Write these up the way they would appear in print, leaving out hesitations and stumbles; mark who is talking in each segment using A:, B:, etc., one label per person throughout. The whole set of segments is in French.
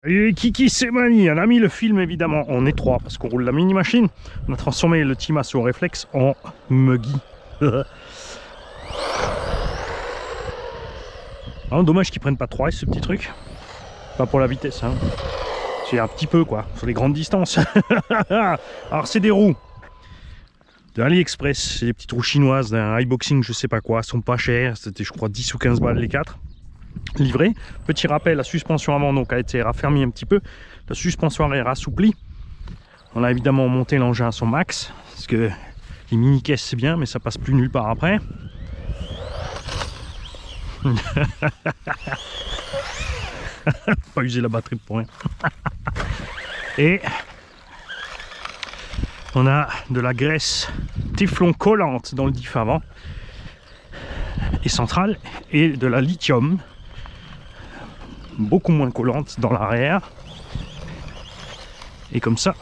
A: Et Kiki Semani, on a mis le film évidemment en étroit parce qu'on roule la mini machine. On a transformé le Timasso réflexe en Muggy. Ah, dommage qu'ils prennent pas 3S ce petit truc. Pas pour la vitesse, hein. C'est un petit peu quoi, sur les grandes distances. Alors c'est des roues de AliExpress, c'est des petites roues chinoises d'un iBoxing, je sais pas quoi, elles sont pas chères, c'était je crois 10 ou 15 balles les 4 livrées. Petit rappel, la suspension avant donc a été raffermie un petit peu, la suspension arrière assouplie. On a évidemment monté l'engin à son max, parce que les mini caisses c'est bien, mais ça passe plus nulle part après. Pas user la batterie pour rien. Et on a de la graisse Teflon collante dans le diff avant et central, et de la lithium beaucoup moins collante dans l'arrière. Et comme ça,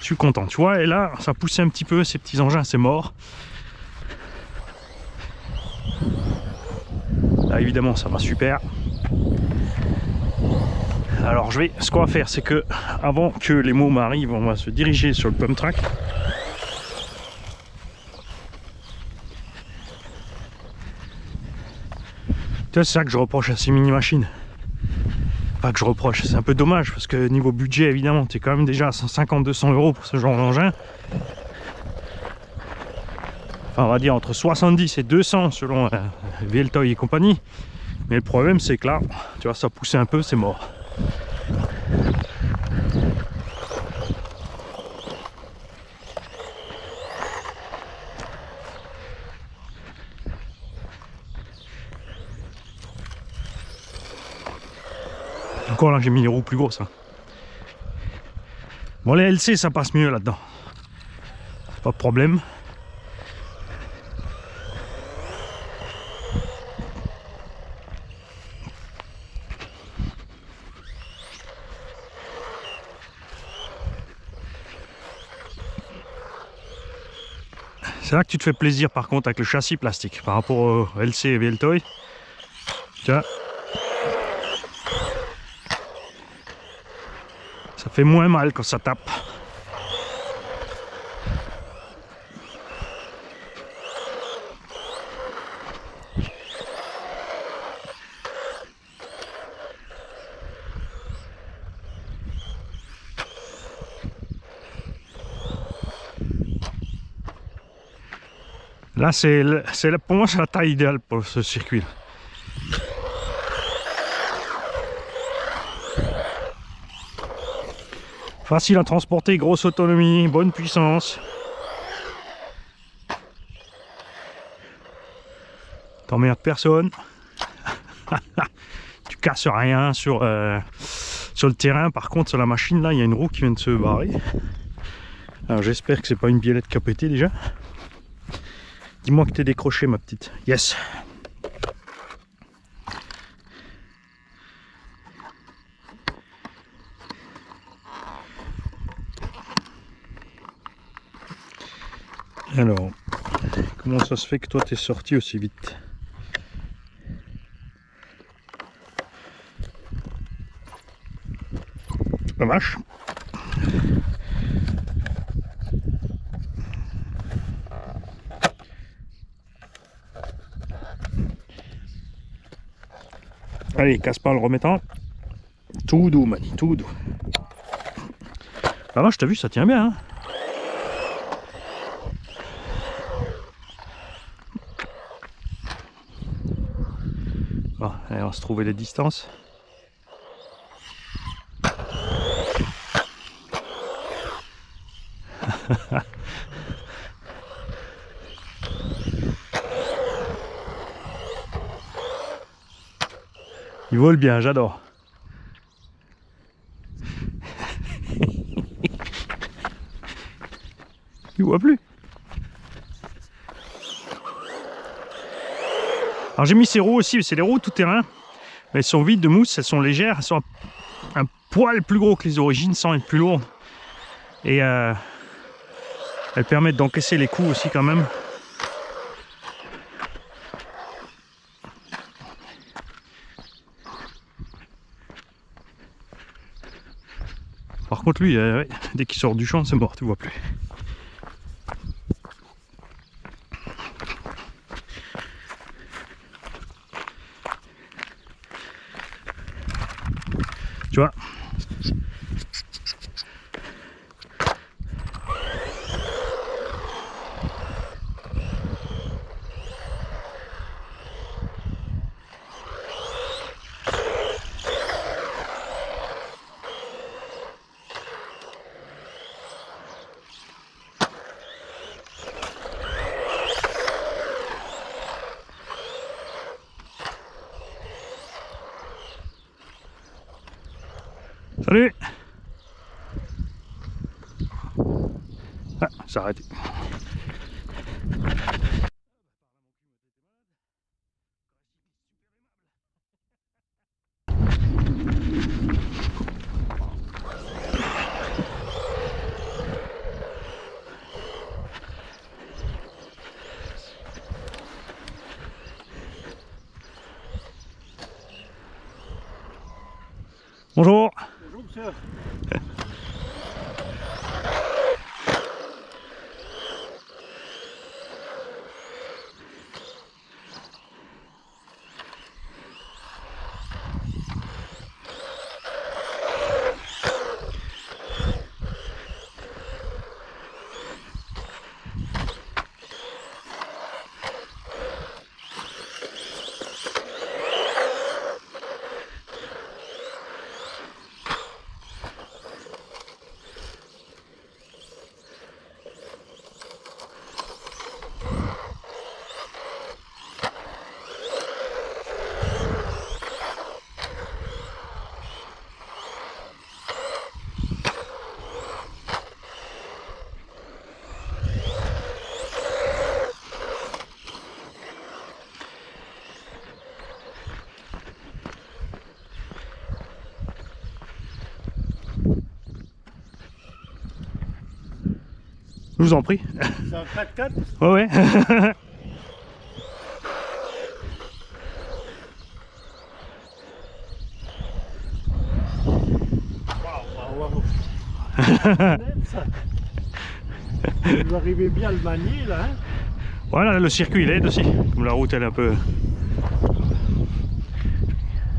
A: je suis content, tu vois. Et là, ça poussait un petit peu ces petits engins, c'est mort. Là, évidemment, ça va super. Alors ce qu'on va faire, c'est que avant que les mots m'arrivent, on va se diriger sur le pump track. C'est ça que je reproche à ces mini machines. Pas que je reproche, c'est un peu dommage parce que niveau budget, évidemment, tu es quand même déjà à 150-200 € pour ce genre d'engin. Enfin, on va dire entre 70 et 200 selon VLToy et compagnie. Mais le problème, c'est que là, tu vois, ça poussait un peu, c'est mort. Encore là, j'ai mis les roues plus grosses. Hein. Bon, les LC, ça passe mieux là-dedans. Pas de problème. C'est là que tu te fais plaisir par contre avec le châssis plastique par rapport au LC et VLToy. Tiens. Ça fait moins mal quand ça tape. Là, pour moi, c'est la taille idéale pour ce circuit. Facile à transporter, grosse autonomie, bonne puissance. T'emmerdes personne. Tu casses rien sur le terrain. Par contre, sur la machine, là, il y a une roue qui vient de se barrer. Alors, j'espère que c'est pas une biellette qui a pété déjà. Dis-moi que t'es décroché, ma petite. Yes. Alors, comment ça se fait que toi t'es sorti aussi vite? La vache. Allez, casse pas le remettant. Tout doux, Mani, tout doux. La vache, t'as vu, ça tient bien, hein. Bon, allez, on va se trouver les distances. Il vole bien, j'adore. Il voit plus. Alors j'ai mis ces roues aussi, c'est des roues tout terrain. Mais elles sont vides de mousse, elles sont légères, elles sont un poil plus gros que les origines sans être plus lourdes. Et elles permettent d'encaisser les coups aussi quand même. contre lui, ouais, dès qu'il sort du champ, c'est mort, tu vois plus. Tu vois. Salut. Ah, ça a arrêté. Bonjour.
B: Bonjour monsieur.
A: Je vous en prie.
B: C'est un 4x4.
A: Ouais, ouais.
B: Waouh. Vous arrivez bien à le manier là. Hein,
A: Voilà, le circuit il aide aussi. Comme la route elle est un peu...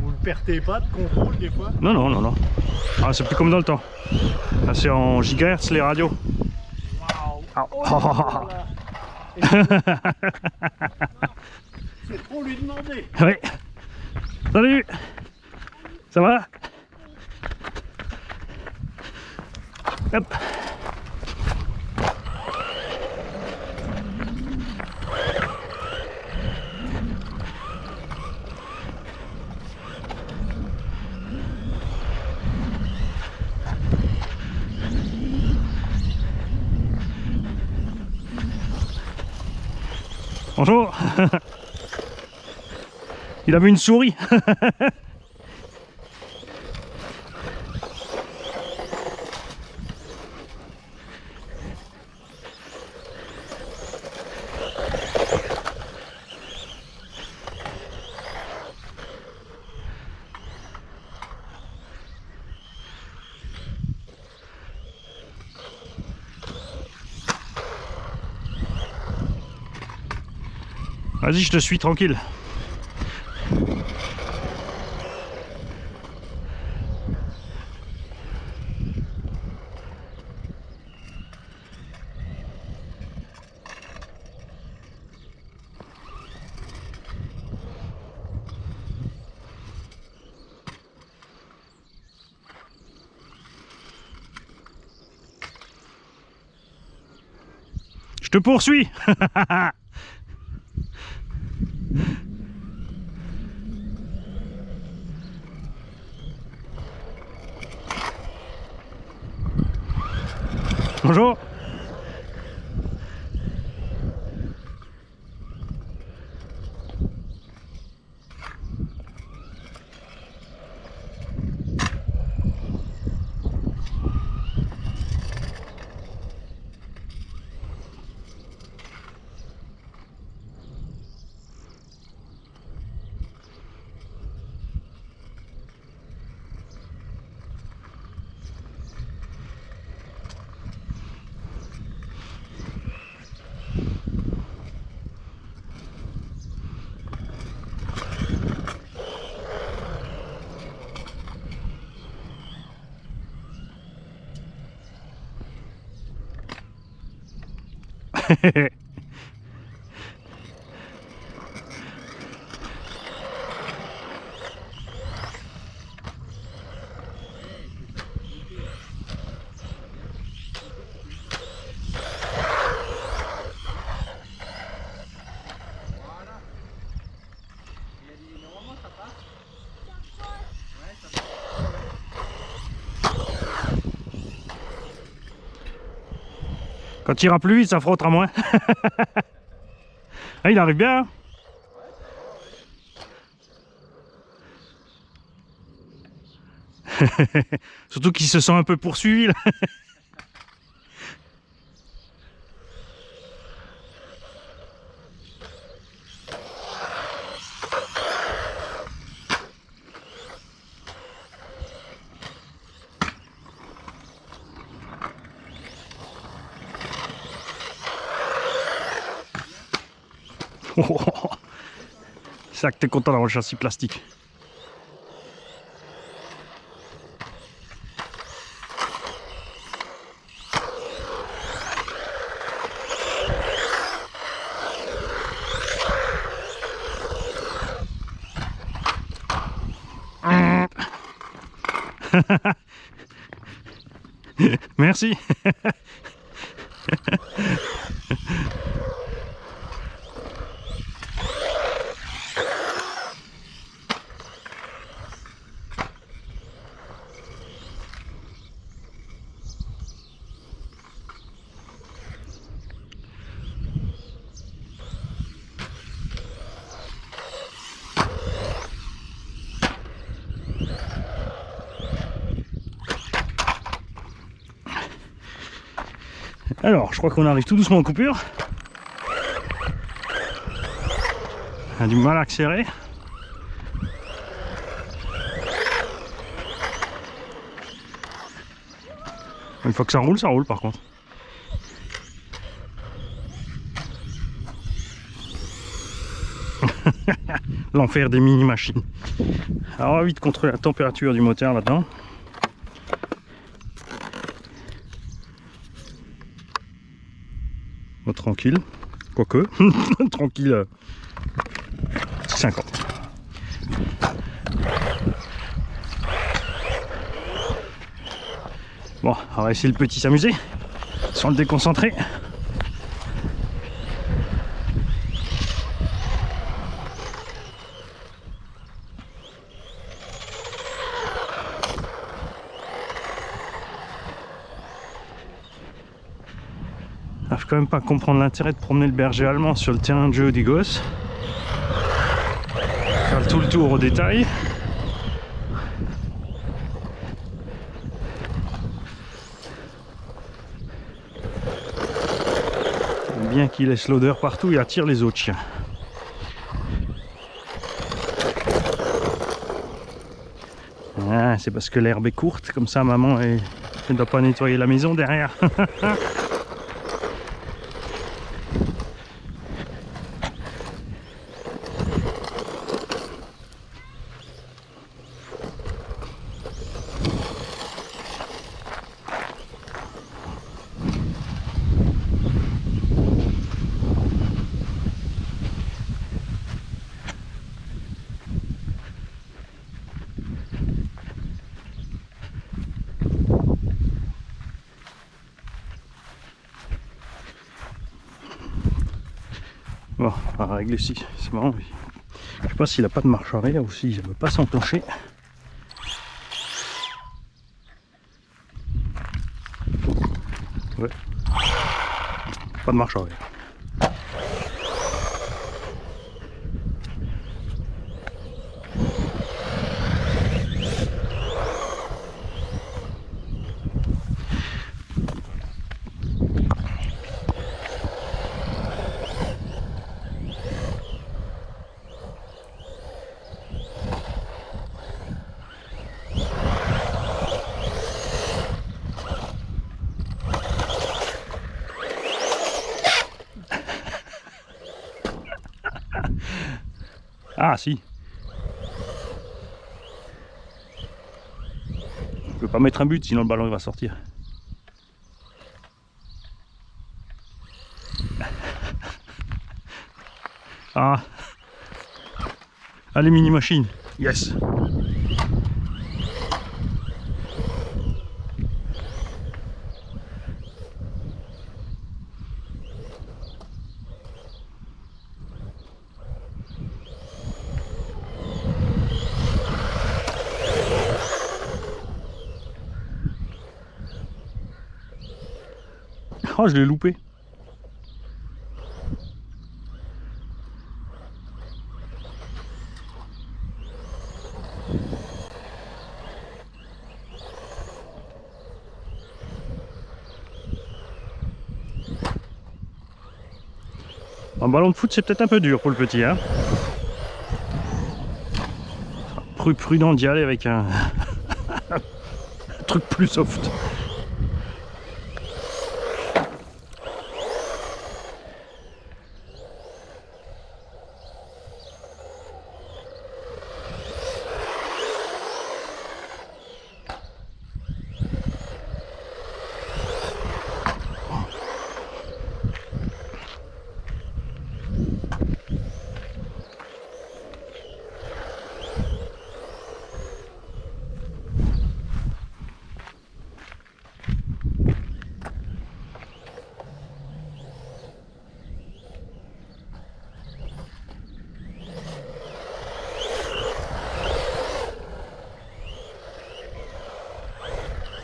B: vous ne perdez pas de contrôle des fois.
A: Non, non, non, non. Ah, c'est plus comme dans le temps. Là c'est en gigahertz les radios.
B: Waouh.
A: Ah.
B: Oh là là. C'est trop lui demander.
A: Ouais. Salut. Ça va? Hop. Bonjour. Il avait une souris. Vas-y, je te suis tranquille. Je te poursuis. Bonjour. Quand il ira plus vite, ça frottera moins. Ah, il arrive bien. Hein. Surtout qu'il se sent un peu poursuivi là. C'est ça que t'es content d'avoir le châssis plastique. Merci. Alors, je crois qu'on arrive tout doucement en coupure. On a du mal à accélérer. Une fois que ça roule par contre. L'enfer des mini-machines. Alors, on va vite contrôler la température du moteur là-dedans. Oh, tranquille, quoique, tranquille, 50. Bon, on va essayer le petit s'amuser, sans le déconcentrer. Je peux quand même pas comprendre l'intérêt de promener le berger allemand sur le terrain de jeu des gosses. Faire tout le tour au détail. Bien qu'il laisse l'odeur partout et attire les autres chiens. Ah, c'est parce que l'herbe est courte, comme ça maman elle ne doit pas nettoyer la maison derrière. Bon, on va régler ici, c'est marrant. Je sais pas s'il a pas de marche arrière ou s'il ne veut pas s'enclencher. Ouais. Pas de marche arrière. Ah si. Je peux pas mettre un but sinon le ballon il va sortir. Ah. Allez, mini machine. Yes. Oh, je l'ai loupé. Un ballon de foot, c'est peut-être un peu dur pour le petit, hein. Prudent d'y aller avec un truc plus soft.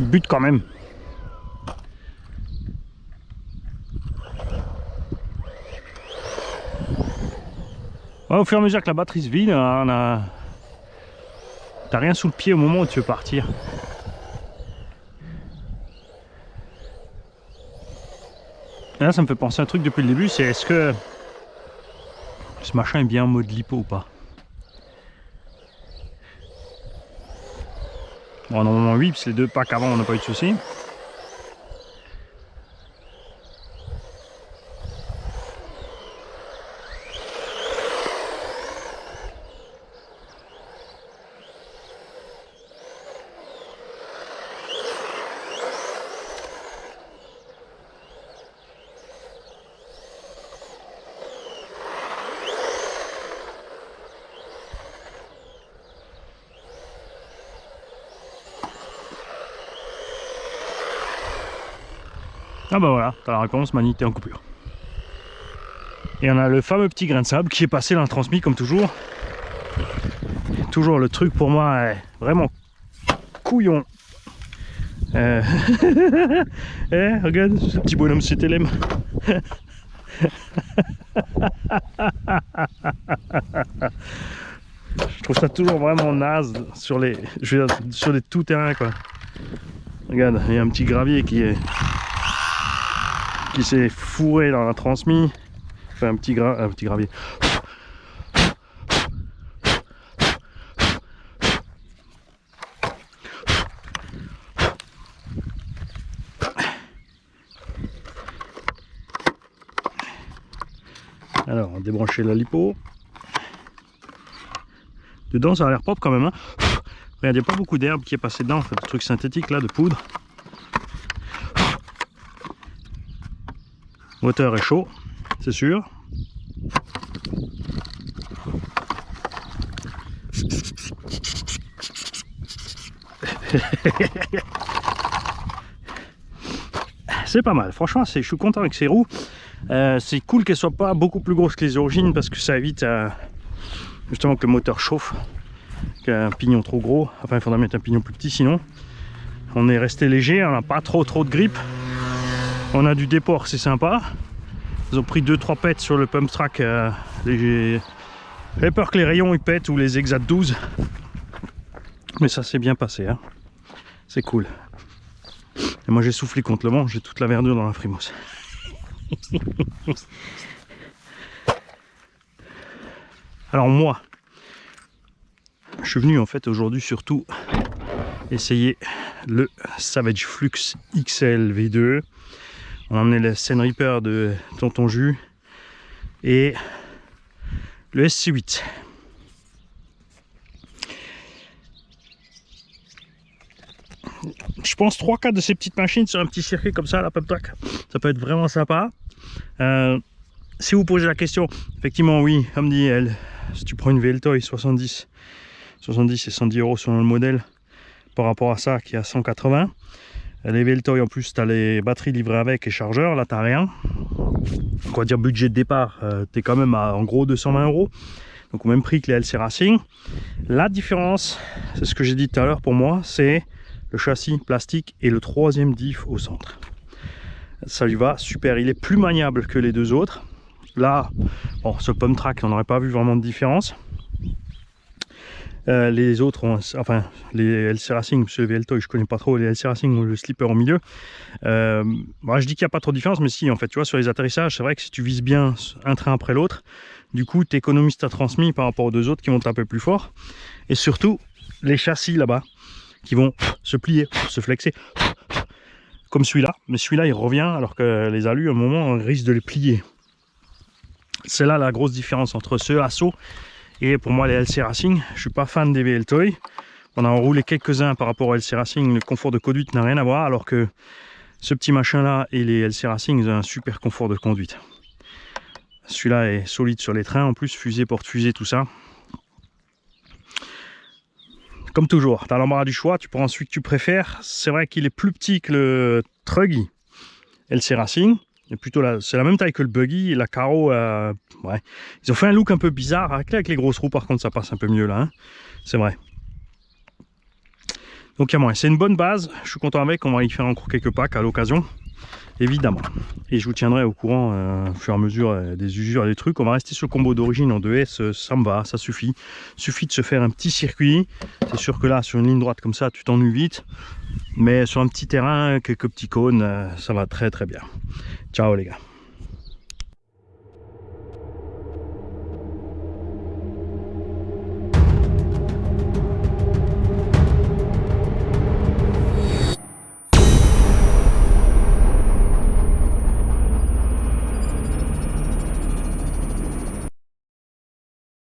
A: But quand même. Ouais, au fur et à mesure que la batterie se vide, t'as rien sous le pied au moment où tu veux partir. Et là, ça me fait penser à un truc depuis le début, c'est est-ce que ce machin est bien en mode lipo ou pas? Bon, normalement oui, parce que les deux packs avant on n'a pas eu de soucis. Ah bah voilà, t'as la réponse, Mani, t'es en coupure. Et on a le fameux petit grain de sable qui est passé dans le transmis comme toujours. Toujours le truc pour moi est vraiment couillon. Eh, regarde ce petit bonhomme CTLM. Je trouve ça toujours vraiment naze sur les, sur les tout-terrains quoi. Regarde, il y a un petit gravier qui s'est fourré dans la transmis. Enfin un petit gravier. Alors, on va débrancher la lipo. Dedans, ça a l'air propre quand même. Hein. Regarde, il n'y a pas beaucoup d'herbe qui est passé dedans. En fait, le truc synthétique là, de poudre. Le moteur est chaud, c'est sûr. C'est pas mal, franchement, je suis content avec ces roues. C'est cool qu'elles soient pas beaucoup plus grosses que les origines parce que ça évite justement que le moteur chauffe, qu'un pignon trop gros. Enfin, il faudra mettre un pignon plus petit sinon. On est resté léger, on n'a pas trop de grippe. On a du déport, c'est sympa. Ils ont pris 2-3 pètes sur le pump track. J'avais peur que les rayons ils pètent ou les exat 12. Mais ça s'est bien passé. Hein. C'est cool. Et moi j'ai soufflé contre le vent, j'ai toute la verdure dans la frimousse. Alors moi, je suis venu en fait aujourd'hui surtout essayer le Savage Flux XL V2. On a emmené le Sen Reaper de Tonton Jus et le SC8. Je pense 3-4 de ces petites machines sur un petit circuit comme ça, la pump track, ça peut être vraiment sympa. si vous posez la question, effectivement oui, comme dit elle, si tu prends une VLToy 70 et 110 € selon le modèle, par rapport à ça qui est à 180, les VLToy en plus tu as les batteries livrées avec et chargeurs, là tu n'as rien. Donc on va dire budget de départ, tu es quand même à en gros 220 €, donc au même prix que les LC Racing. La différence, c'est ce que j'ai dit tout à l'heure pour moi, c'est le châssis plastique et le troisième diff au centre. Ça lui va super, il est plus maniable que les deux autres. Là, bon, sur le pump track, on n'aurait pas vu vraiment de différence. Les autres, enfin les LC Racing, parce que les VLToy je connais pas trop, les LC Racing ont le slipper au milieu. Moi je dis qu'il n'y a pas trop de différence, mais si, en fait, tu vois, sur les atterrissages, c'est vrai que si tu vises bien un train après l'autre, du coup tu économises ta transmis par rapport aux deux autres qui vont taper plus fort. Et surtout, les châssis là-bas qui vont se plier, se flexer, comme celui-là. Mais celui-là il revient, alors que les alus à un moment on risque de les plier. C'est là la grosse différence entre ceux Asso et pour moi les LC Racing. Je suis pas fan des VLToy. On a enroulé quelques-uns par rapport au LC Racing. Le confort de conduite n'a rien à voir, alors que ce petit machin là et les LC Racing ils ont un super confort de conduite. Celui-là est solide sur les trains, en plus fusée, porte-fusée, tout ça. Comme toujours, tu as l'embarras du choix, tu prends celui que tu préfères. C'est vrai qu'il est plus petit que le Truggy LC Racing. C'est la même taille que le Buggy et la Caro. Ouais. Ils ont fait un look un peu bizarre. Avec les grosses roues, par contre, ça passe un peu mieux là. Hein. C'est vrai. Donc, il y a moins. C'est une bonne base. Je suis content avec. On va y faire encore quelques packs à l'occasion. Évidemment. Et je vous tiendrai au courant au fur et à mesure des usures et des trucs. On va rester sur le combo d'origine en 2S. Ça me va, ça suffit. Suffit de se faire un petit circuit. C'est sûr que là, sur une ligne droite comme ça, tu t'ennuies vite. Mais sur un petit terrain, quelques petits cônes, ça va très très bien. Ciao les gars.